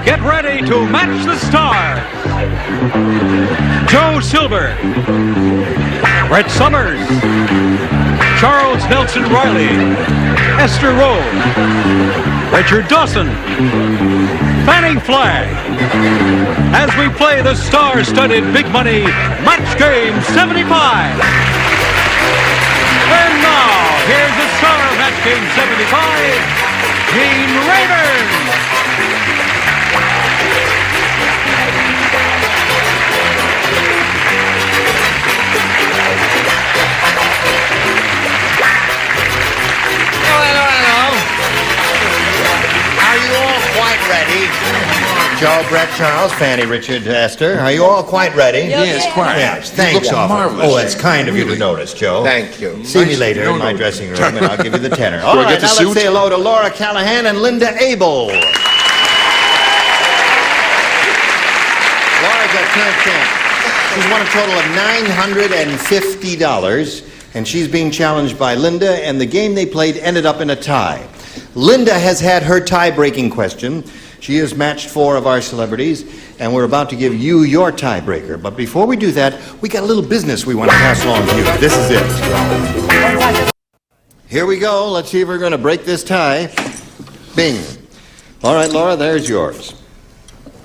get ready to match the stars. Joe Silver, Brett Summers, Charles Nelson Reilly, Esther Rolle, Richard Dawson, Fannie Flagg, as we play the star-studded big money match game 75. And now, here's the star of match game 75, Gene Rayburn. Ready? Joe, Brett, Charles, Fannie, Richard, Esther. Are you all quite ready? Yes, quite. Yes, thanks, marvelous. Oh, that's kind of you to notice, Joe. Thank you. See me later in my dressing room, and I'll give you the tenor. All right, get the now suit? let's say hello to Laura Callahan and Linda Abel. Laura's our current champ. She's won a total of $950, and she's being challenged by Linda, and the game they played ended up in a tie. Linda has had her tie-breaking question. She has matched 4 of our celebrities, and we're about to give you your tiebreaker. But before we do that, we got a little business we want to pass along to you. This is it. Here we go. Let's see if we're going to break this tie. Bing. All right, Laura, there's yours.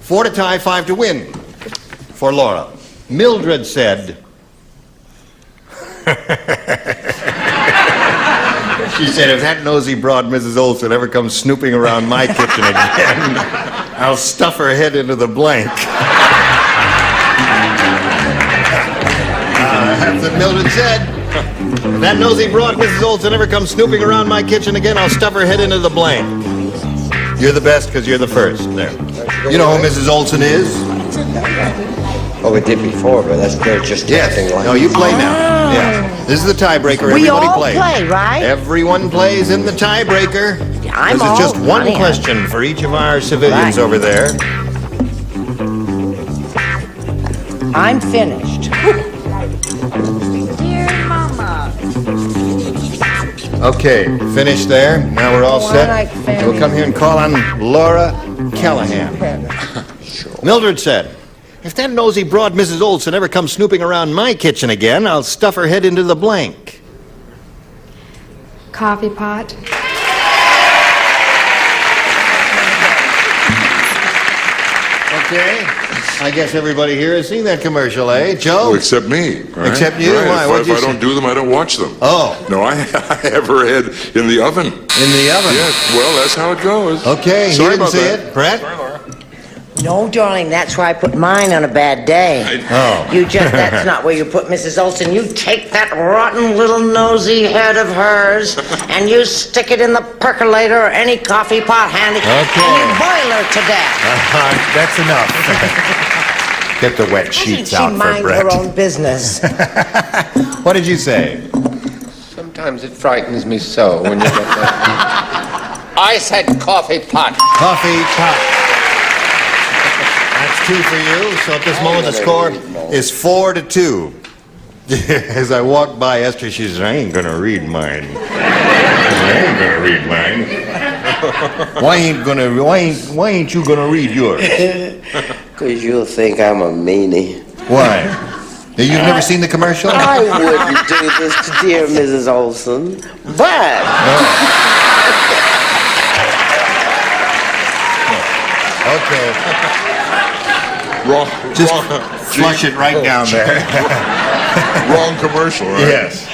4 to tie, 5 to win for Laura. Mildred said... She said, if that nosy broad Mrs. Olson ever comes snooping around my kitchen again, I'll stuff her head into the blank. That's what Mildred said. If that nosy broad Mrs. Olson ever comes snooping around my kitchen again, I'll stuff her head into the blank. You're the best because you're the first. There. You know who Mrs. Olson is? Oh, we did before, but they're just acting like... No, you play now. Yeah. This is the tiebreaker. We Everybody all plays. play, right? Everyone plays in the tiebreaker. I'm This is just one funny. question for each of our civilians Right. over there. I'm finished. Dear Mama. Okay, finished there. Now we're all Oh, I set. like Fannie. We'll come here and call on Laura Callahan. Mildred said, if that nosy broad Mrs. Olson ever comes snooping around my kitchen again, I'll stuff her head into the blank. Coffee pot. Okay. I guess everybody here has seen that commercial, eh? Joe? Well, except me. Right? Except you? Right. Why? If, What'd you I say? don't do them, I don't watch them. Oh. No, I have her head in the oven. In the oven? Yes, well, that's how it goes. Okay, Sorry he didn't about see that. it. Brett? No, darling, that's where I put mine on a bad day. Oh. That's not where you put Mrs. Olson. You take that rotten little nosy head of hers and you stick it in the percolator or any coffee pot handy and you boil her to death. That's enough. Get the wet sheets out She for mind Brett. her own business. What did you say? Sometimes it frightens me so when you get that. I said coffee pot. Coffee pot. That's 2 for you. So at this moment the score is 4 to 2. As I walk by Esther, she says, I ain't gonna read mine. I ain't gonna read mine. Why ain't you gonna read yours? Because you'll think I'm a meanie. Why? You've never seen the commercial? I wouldn't do this to dear Mrs. Olson, but... Okay. Wrong. Just wrong. flush it right down there. Wrong commercial, right? Yes.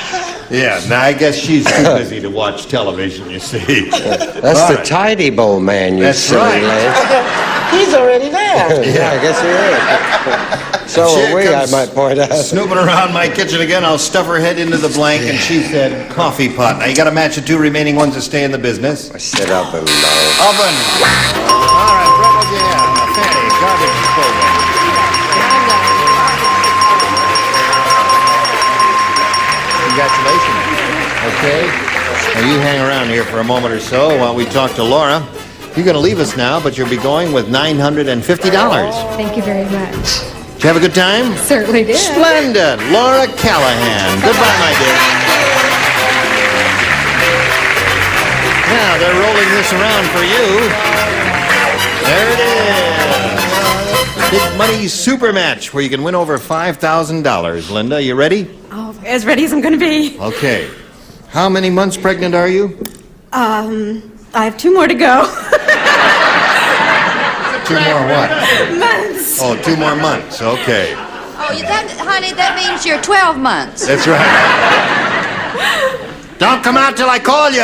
Yeah, now I guess she's too busy to watch television, you see. That's All the right. tidy bowl man, you That's silly right. lad. He's already there. Yeah, I guess he is. So She are we, I comes might point out. Snooping around my kitchen again, I'll stuff her head into the blank, and she said coffee pot. Now you gotta match the 2 remaining ones to stay in the business. I said oven, no. Oven. All right, Brett, what do you have? A Fannie, garbage disposal. Congratulations. Okay. Now you hang around here for a moment or so while we talk to Laura. You're going to leave us now, but you'll be going with $950. Thank you very much. Did you have a good time? Certainly did. Splendid. Laura Callahan. Goodbye, my dear. Now they're rolling this around for you. There it is. Big money super match where you can win over $5,000. Linda, you ready? Oh, as ready as I'm going to be. Okay. How many months pregnant are you? I have 2 more to go. 2 more what? Months. Oh, 2 more months. Okay. Oh, honey, that means you're 12 months. That's right. Don't come out till I call you.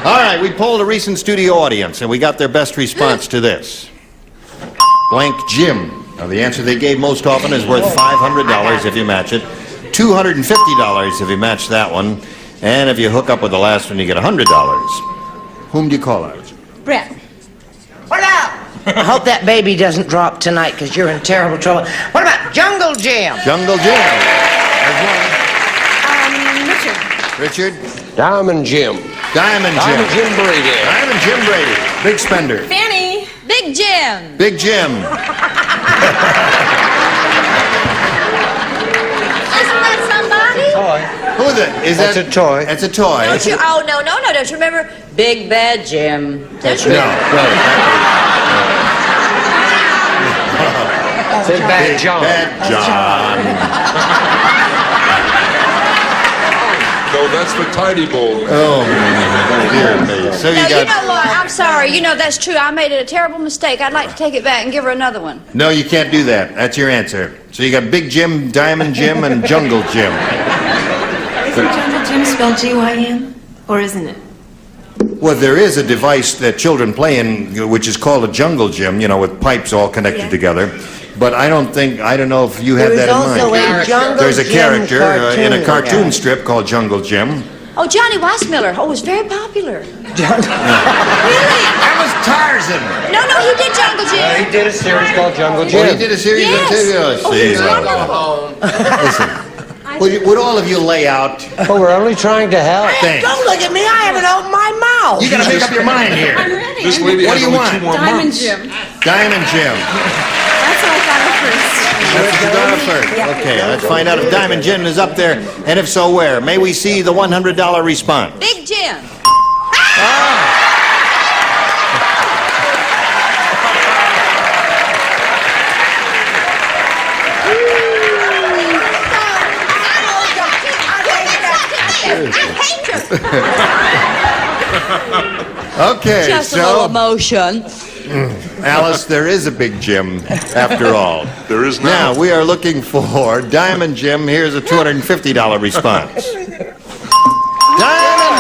All right, we polled a recent studio audience, and we got their best response to this. Blank Jim. Now, the answer they gave most often is worth $500 if you match it, $250 if you match that one, and if you hook up with the last one, you get $100. Whom do you call out? Brett. What up? I hope that baby doesn't drop tonight because you're in terrible trouble. What about Jungle Jim? Jungle Jim. Richard. Richard? Diamond Jim. Diamond Jim. Diamond Jim Brady. Diamond Jim Brady. Big spender. Fannie. Big Jim. Big Jim. Isn't that somebody? Who is it? That's a toy. That's a toy. Don't you? Oh, no. Don't you remember Big Bad Jim? Don't you? No. Big Bad John. Bad John. No, that's the tidy bowl. Oh, dear me. So No, you you got... know what? I'm sorry. You know, that's true. I made a terrible mistake. I'd like to take it back and give her another one. No, you can't do that. That's your answer. So you got Big Jim, Diamond Jim, and Jungle Jim. Isn't Jungle Jim spelled G-Y-M? Or isn't it? Well, there is a device that children play in, which is called a jungle gym, with pipes all connected together. But I don't know if you had that in mind. There's also a Jungle There's a Jim character in a cartoon. cartoon strip called Jungle Jim. Oh, Johnny Weissmuller. Oh, it was very popular. That was Tarzan. No, he did Jungle Jim. He did a series called Jungle Oh, Jim. he did a series Yes. of TV. Oh, See, he's well, listen, would all of you lay out? Oh, we're only trying to help. Thanks. Don't look at me. I haven't opened my mouth. You gotta make up your mind here. I'm ready. This lady What has do you only want? 2 more Diamond months. Jim. Diamond Jim. That's what I thought of first. That's what you thought of first. Okay, let's find out if Diamond Jim is up there, and if so, where. May we see the $100 response? Big Jim. Okay, Just a little so, emotion. Alice, there is a Big Jim, after all. There is Now, now. we are looking for Diamond Jim. Here's a $250 response. Diamond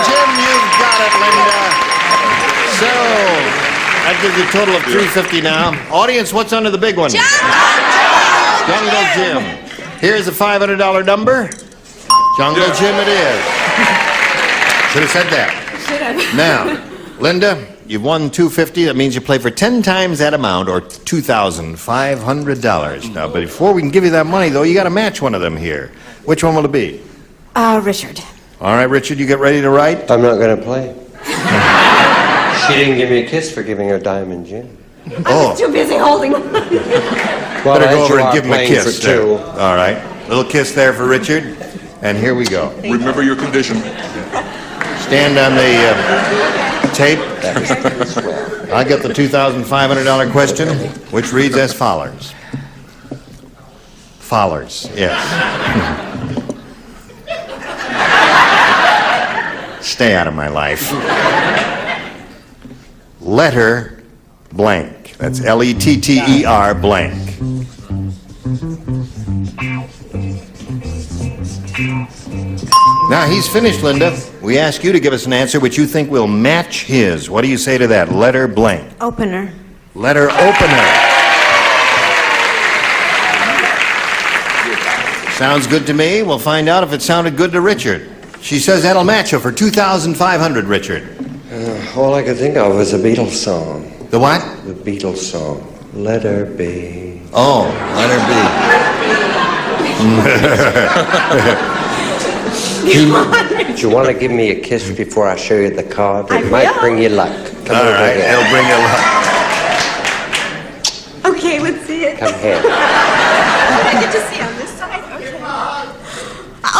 Jim, you've got it, Linda. So, that gives you a total of $350 now. Audience, what's under the big one? Jungle Jim. Here's a $500 number. Jungle Jim it is. Should have said that. Should have. Now, Linda, you've won $250. That means you play for 10 times that amount, or $2,500. Now, but before we can give you that money, though, you got to match one of them here. Which one will it be? Richard. All right, Richard, you get ready to write? I'm not going to play. She didn't give me a kiss for giving her Diamond Jim. Oh, Too busy holding one. Well, better go as over you and are give him a playing kiss. for 2. there. All right, little kiss there for Richard. And here we go. Remember your condition. Stand on the tape. I got the $2,500 question, which reads as follows. Yes. Stay out of my life. Letter blank. That's Letter blank. Now, he's finished, Linda. We ask you to give us an answer which you think will match his. What do you say to that? Letter blank. Opener. Letter opener. Sounds good to me. We'll find out if it sounded good to Richard. She says that'll match her for $2,500, Richard. All I could think of was a Beatles song. The what? The Beatles song. Let her be. Oh, letter Do you want to give me a kiss before I show you the card? It might bring you luck. B. Come All over right, here. it'll bring you luck. Okay, let's see it. Come here. I get to see on this side. Okay. Oh!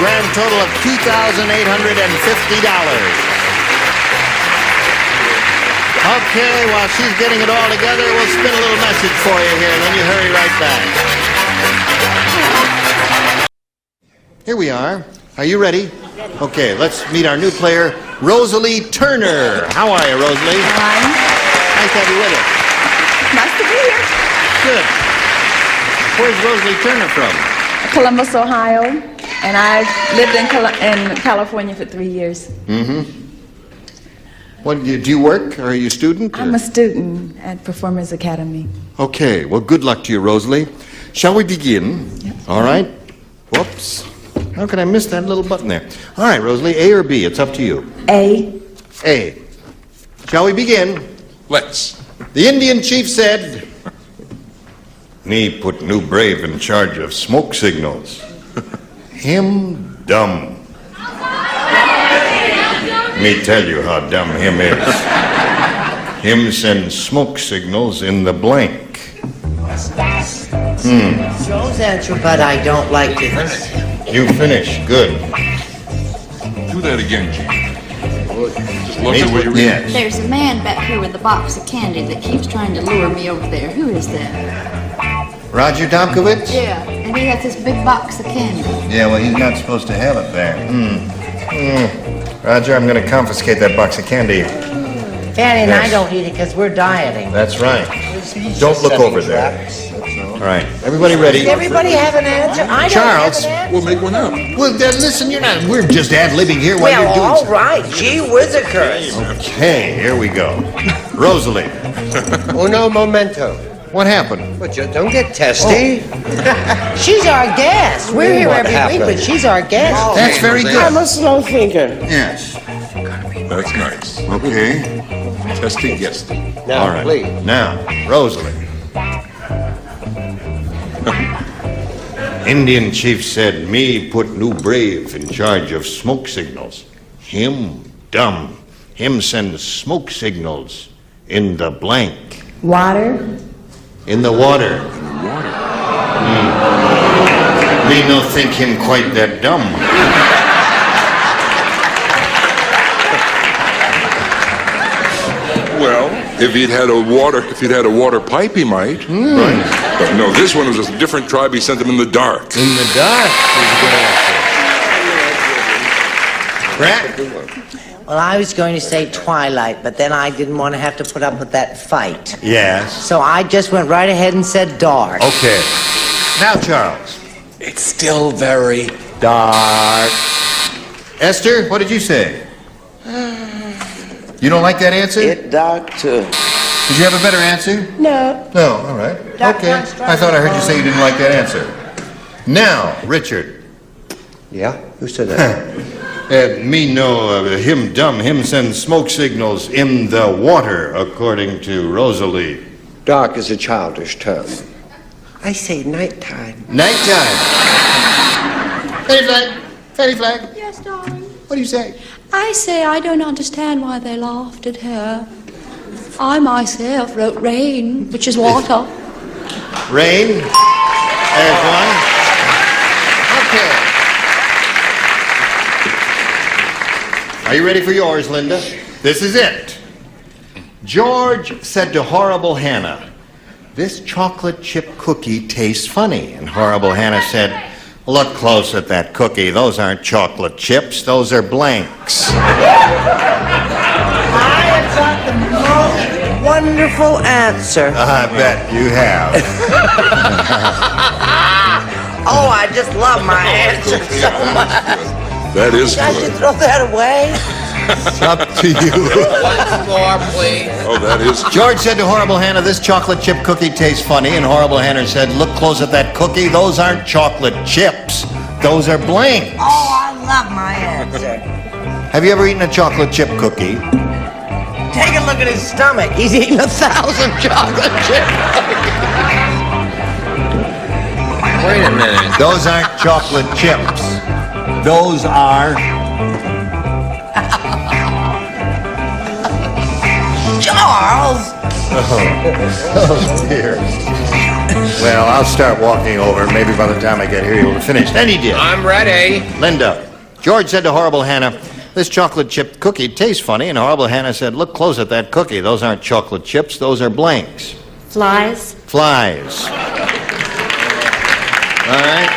grand total of $2,850. Okay, while she's getting it all together, we'll spin a little message for you here, and then you hurry right back. Here we are. Are you ready? Okay, let's meet our new player, Rosalie Turner. How are you, Rosalie? Fine. Nice to have you with us. Nice to be here. Good. Where's Rosalie Turner from? Columbus, Ohio, and I lived in California for 3 years. Mm-hmm. What, do you work, or are you a student? I'm a student at Performers Academy. Okay, well, good luck to you, Rosalie. Shall we begin? Yep. All right. Whoops. How could I miss that little button there? All right, Rosalie, A or B? It's up to you. A. A. Shall we begin? Let's. The Indian chief said, "Me put new brave in charge of smoke signals. Him dumb. Me tell you how dumb him is. Him send smoke signals in the blank." Joe's answer, but I don't like it. You finish. Good. Do that again, Gene. Just look at what you're reading. Yes. There's a man back here with a box of candy that keeps trying to lure me over there. Who is that? Roger Domkovich? Yeah, and he has this big box of candy. Yeah, well, he's not supposed to have it there. Roger, I'm going to confiscate that box of candy. Fannie and I Yes. don't eat it because we're dieting. That's right. Don't look over there. All right. Everybody ready? Does everybody have an answer? I Charles. don't have an We'll make one up. Well, then listen, we're just ad-libbing here while answer. you're doing Well, all something. right. Gee whizzikers. Okay, here we go. Rosalie, Uno momento. what happened? But you don't get testy. She's our guest. We're here What every happened? week, but she's our guest. That's very I'm good. a slow thinker. Yes. That's nice. Okay. Testy, guesty. Now, All right. please. Now, Rosalie. Indian chief said, "Me put new brave in charge of smoke signals. Him dumb. Him send smoke signals in the blank." Water. In the water. Me no think him quite that dumb. Well, if he'd had a water pipe, he might. Right. But no, this one was a different tribe. He sent them in the dark. In the dark is a good answer. Brett? Well, I was going to say Twilight, but then I didn't want to have to put up with that fight. Yes. So I just went right ahead and said dark. Okay. Now, Charles. It's still very Dark. Esther, what did you say? You don't like that answer? dark too. Did you have a better answer? No. No, all right. Dark Okay. one's dark. I thought I heard you say you didn't like that answer. Now, Richard. Yeah? Who said that? Me know him dumb, him send smoke signals in the water, according to Rosalie. Dark is a childish term. I say nighttime. Nighttime. Fannie Flagg. Fannie Flagg. Yes, darling. What do you say? I say I don't understand why they laughed at her. I myself wrote rain, which is water. Rain. There's one. Okay. Are you ready for yours, Linda? This is it. George said to Horrible Hannah, "This chocolate chip cookie tastes funny." And Horrible Hannah said, "Look close at that cookie. Those aren't chocolate chips. Those are blanks." I have got the most wonderful answer. I bet you have. Oh, I just love my answer so much. That is I should good. throw that away. It's up to you. More, please. Oh, that is. George said to Horrible Hannah, "This chocolate chip cookie tastes funny." And Horrible Hannah said, "Look close at that cookie. Those aren't chocolate chips. Those are blanks." Oh, I love my answer. Have you ever eaten a chocolate chip cookie? Take a look at his stomach. He's eaten 1,000 chocolate chips. Wait a minute. Those aren't chocolate chips. Those are... Charles! Oh, dear. Well, I'll start walking over. Maybe by the time I get here, you'll have finished. And he did. I'm ready. Linda. George said to Horrible Hannah, this chocolate chip cookie tastes funny. And Horrible Hannah said, look close at that cookie. Those aren't chocolate chips. Those are blanks. Flies. Flies. All right.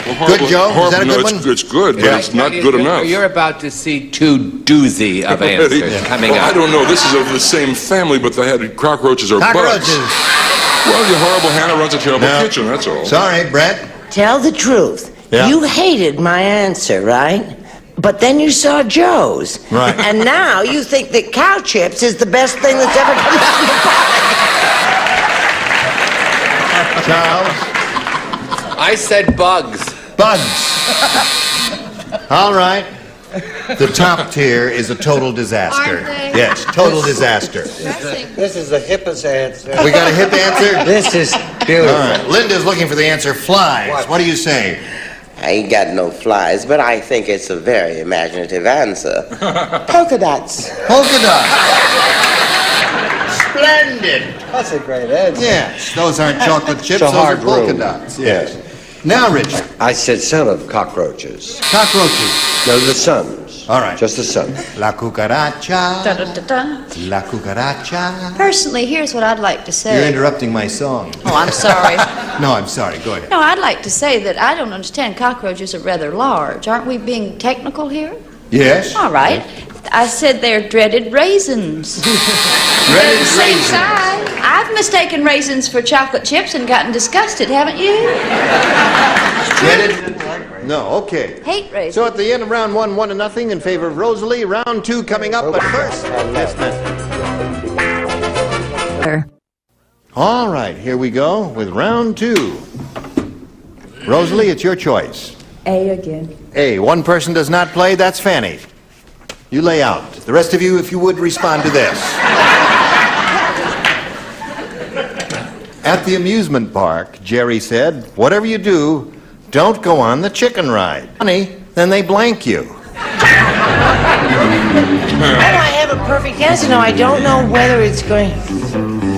Well, Good, Joe. Is that a good one? It's good, but it's not good enough. You're about to see two doozy of answers coming well, up. I don't know. This is of the same family, but they had cockroaches or Cockroaches. bugs. Well, your Horrible Hannah runs a terrible kitchen, that's all. Sorry, Brett. Tell the truth. Yeah. You hated my answer, right? But then you saw Joe's. Right. And now you think that cow chips is the best thing that's ever come out of the pie. Charles. I said bugs. Bugs. All right. The top tier is a total disaster. Aren't they? Yes, total disaster. This is the hippest answer. We got a hip answer? This is All beautiful. right. Linda's looking for the answer flies. What do you say? I ain't got no flies, but I think it's a very imaginative answer. Polka dots. Polka dot. Splendid. That's a great answer. Yes, those aren't chocolate chips, a those are hard polka room. dots. Yes. Now, Richard. I said son of cockroaches. Cockroaches. No, the sons. All right. Just the sons. La cucaracha. Da-da-da-da. La cucaracha. Personally, here's what I'd like to say. You're interrupting my song. Oh, I'm sorry. No, I'm sorry. Go ahead. No, I'd like to say that I don't understand. Cockroaches are rather large. Aren't we being technical here? Yes? All right. I said they're dreaded raisins. They're the same size. I've mistaken raisins for chocolate chips and gotten disgusted, haven't you? Dreaded? No, okay. Hate raisins. So at the end of round one, 1-0 in favor of Rosalie. Round two coming up, but first. All right, here we go with round two. Rosalie, it's your choice. A again. A, one person does not play, that's Fannie. You lay out. The rest of you, if you would, respond to this. At the amusement park, Jerry said, whatever you do, don't go on the chicken ride. Honey, then they blank you. Oh, I have a perfect answer. Now, I don't know whether it's going...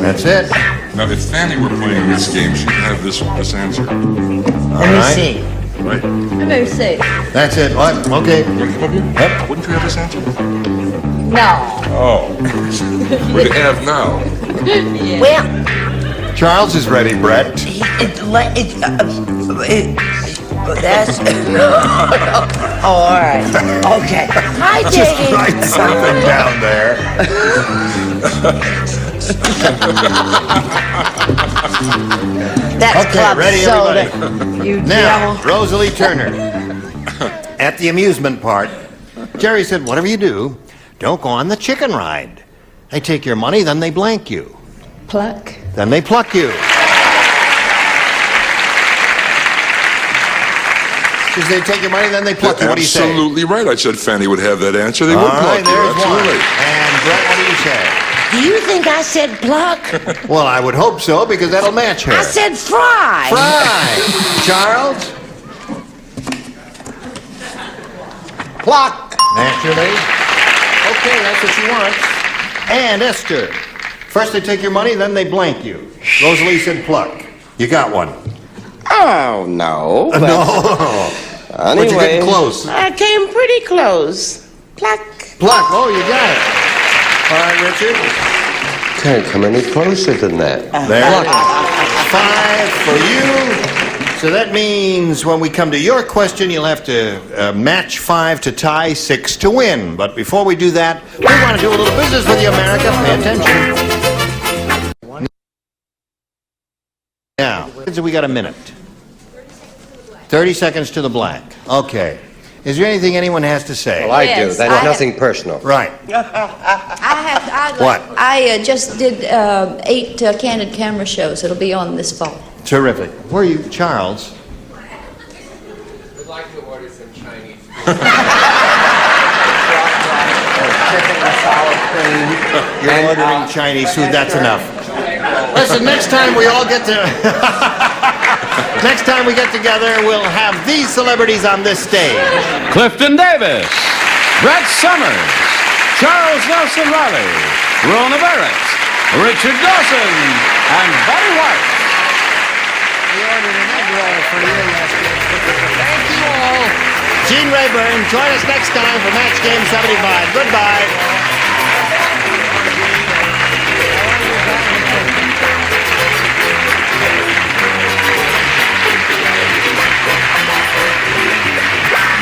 That's it. Now, if Fannie were playing this game, she'd have this answer. Let me see. Right? Let me see. That's it. What? Okay. Want to come up here? Yep. Wouldn't you have this answer? No. Oh. What do you have now? Well, Charles is ready, Brett. that's... Oh, all right. Okay. Hi, Just Davey. write something down there. That's Okay, club ready, soda. everybody? You Now, devil. Rosalie Turner. At the amusement park, Jerry said, whatever you do, don't go on the chicken ride. They take your money, then they blank you. Pluck. Then they pluck you. She said, they take your money, then they pluck you. What do you say? Absolutely right. I said Fannie would have that answer. They would All pluck right, you. there's one. Absolutely. And Brett, what do you say? Do you think I said pluck? Well, I would hope so, because that'll match her. I said fry. Fry. Charles? Pluck. Naturally. Okay, that's what she wants. And Esther. First they take your money, then they blank you. Rosalie said pluck. You got one. Oh, no. But No. But you're anyway, getting close. I came pretty close. Pluck. Pluck. Oh, you got it. All right, Richard. Can't come any closer than that. There. 5 for you. So that means when we come to your question, you'll have to match 5 to tie, 6 to win. But before we do that, we want to do a little business with you, America. Pay attention. Now, we got a minute. 30 seconds to the black. Okay. Is there anything anyone has to say? Well, I do. Yes, That's nothing personal. Right. I What? just did 8 candid camera shows. It'll be on this fall. Terrific. Where are you, Charles? We'd like to order some Chinese You're ordering Chinese food. That's enough. Listen, next time we all get to... Next time we get together, we'll have these celebrities on this stage. Clifton Davis, Brett Summers, Charles Nelson Reilly, Rolle Bennett, Richard Dawson, and Betty White. for you, Esther. Thank you all. Gene Rayburn, join us next time for Match Game 75. Goodbye.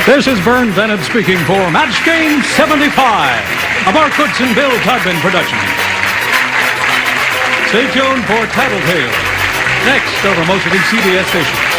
This is Bern Bennett speaking for Match Game 75, a Mark Goodson Bill Todman production. Stay tuned for Tattletale, next over most of these CBS stations.